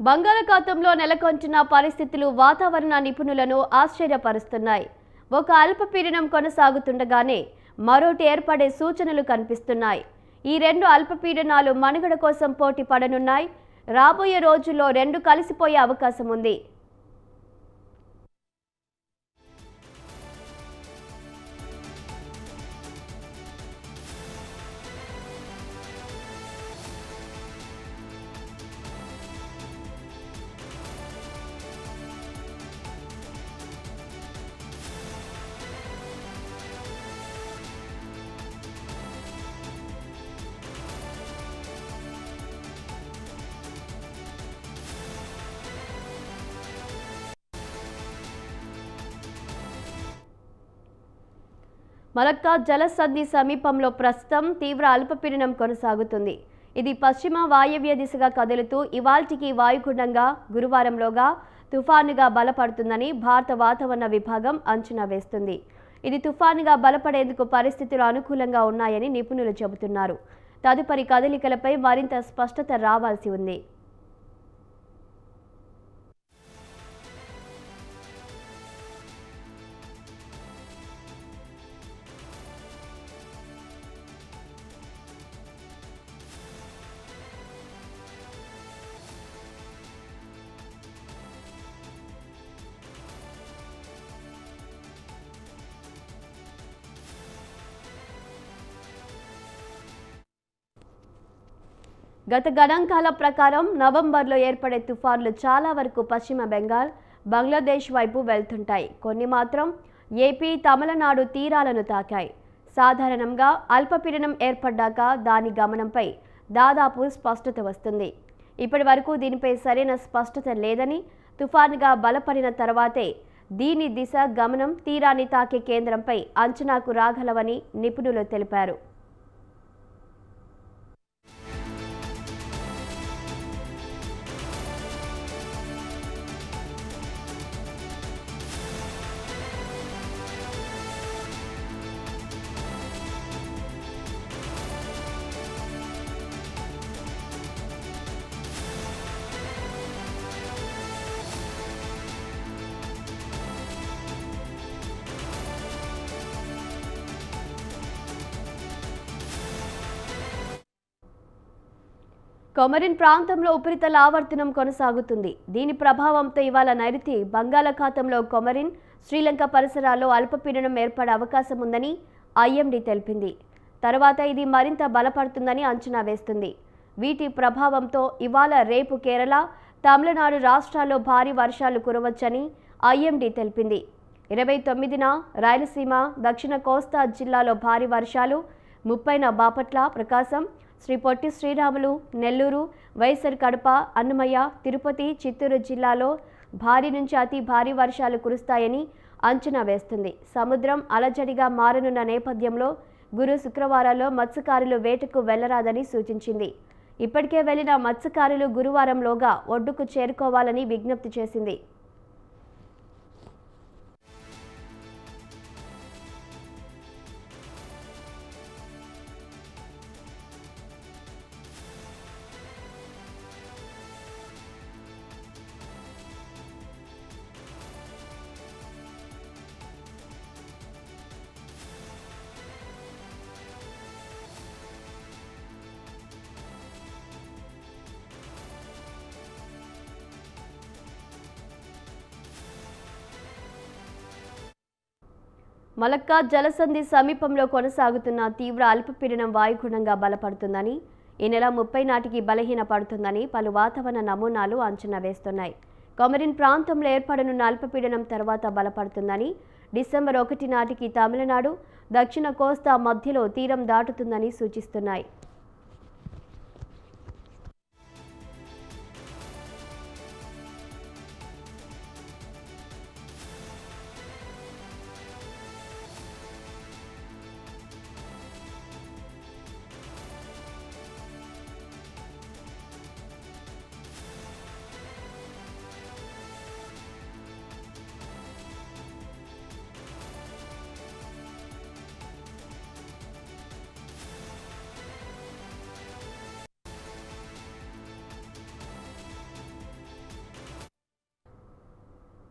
బంగాళాఖాతంలో నెలకొంటున్న పరిస్థితులు వాతావరణ నిపుణులను ఆశ్చర్యపరుస్తున్నాయి. ఒక అల్పపీడనం కొనసాగుతుండగానే మరోటి ఏర్పడే సూచనలు కనిపిస్తున్నాయి. ఈ రెండు అల్పపీడనాలు మనుగడ కోసం పోటీ పడనున్నాయి. రాబోయే రోజుల్లో రెండు కలిసిపోయే అవకాశం ఉంది. మలక్కా జలసంధి సమీపంలో ప్రస్తుతం తీవ్ర అల్పపీడనం కొనసాగుతుంది. ఇది పశ్చిమ వాయవ్య దిశగా కదులుతూ ఇవాల్టికి వాయుగుండంగా గురువారంలోగా తుఫానుగా బలపడుతుందని భారత వాతావరణ విభాగం అంచనా వేస్తుంది. ఇది తుఫానుగా బలపడేందుకు పరిస్థితులు అనుకూలంగా ఉన్నాయని నిపుణులు చెబుతున్నారు. తదుపరి కదలికలపై మరింత స్పష్టత రావాల్సి ఉంది. గత గణాంకాల ప్రకారం నవంబర్లో ఏర్పడే తుఫాన్లు చాలా వరకు పశ్చిమ బెంగాల్, బంగ్లాదేశ్ వైపు వెళ్తుంటాయి. కొన్ని మాత్రం ఏపీ, తమిళనాడు తీరాలను తాకాయి. సాధారణంగా అల్పపీడనం ఏర్పడ్డాక దాని గమనంపై దాదాపు స్పష్టత వస్తుంది. ఇప్పటి వరకు దీనిపై సరైన స్పష్టత లేదని, తుఫానుగా బలపడిన తర్వాతే దీని దిశ, గమనం, తీరాన్ని తాకే కేంద్రంపై అంచనాకు రాగలవని నిపుణులు తెలిపారు. కొమరిన్ ప్రాంతంలో ఉపరితల ఆవర్తనం కొనసాగుతుంది. దీని ప్రభావంతో ఇవాళ నైరుతి బంగాళాఖాతంలో కొమరిన్, శ్రీలంక పరిసరాల్లో అల్పపీడనం ఏర్పడే అవకాశం ఉందని ఐఎండీ తెలిపింది. తర్వాత ఇది మరింత బలపడుతుందని అంచనా వేస్తుంది. వీటి ప్రభావంతో ఇవాళ, రేపు కేరళ, తమిళనాడు రాష్ట్రాల్లో భారీ వర్షాలు కురవచ్చని ఐఎండీ తెలిపింది. 29న రాయలసీమ, దక్షిణ కోస్తా జిల్లాలో భారీ వర్షాలు, 30న బాపట్ల, ప్రకాశం, శ్రీ పొట్టి శ్రీరాములు, నెల్లూరు, వైఎస్ఆర్ కడప, అన్నమయ్య, తిరుపతి, చిత్తూరు జిల్లాలో భారీ నుంచి అతి భారీ వర్షాలు కురుస్తాయని అంచనా వేస్తుంది. సముద్రం అలజడిగా మారనున్న నేపథ్యంలో గురు, శుక్రవారాల్లో మత్స్యకారులు వేటకు వెళ్లరాదని సూచించింది. ఇప్పటికే వెళ్లిన మత్స్యకారులు గురువారంలోగా ఒడ్డుకు చేరుకోవాలని విజ్ఞప్తి చేసింది. మలక్కా జలసంధి సమీపంలో కొనసాగుతున్న తీవ్ర అల్పపీడనం వాయుగుండంగా బలపడుతుందని, ఈ నెల 30 నాటికి బలహీన పడుతుందని పలు వాతావరణ నమూనాలు అంచనా వేస్తున్నాయి. కొమరిన్ ప్రాంతంలో ఏర్పడనున్న అల్పపీడనం తర్వాత బలపడుతుందని, డిసెంబర్ 1 నాటికి తమిళనాడు, దక్షిణ కోస్తా మధ్యలో తీరం దాటుతుందని సూచిస్తున్నాయి.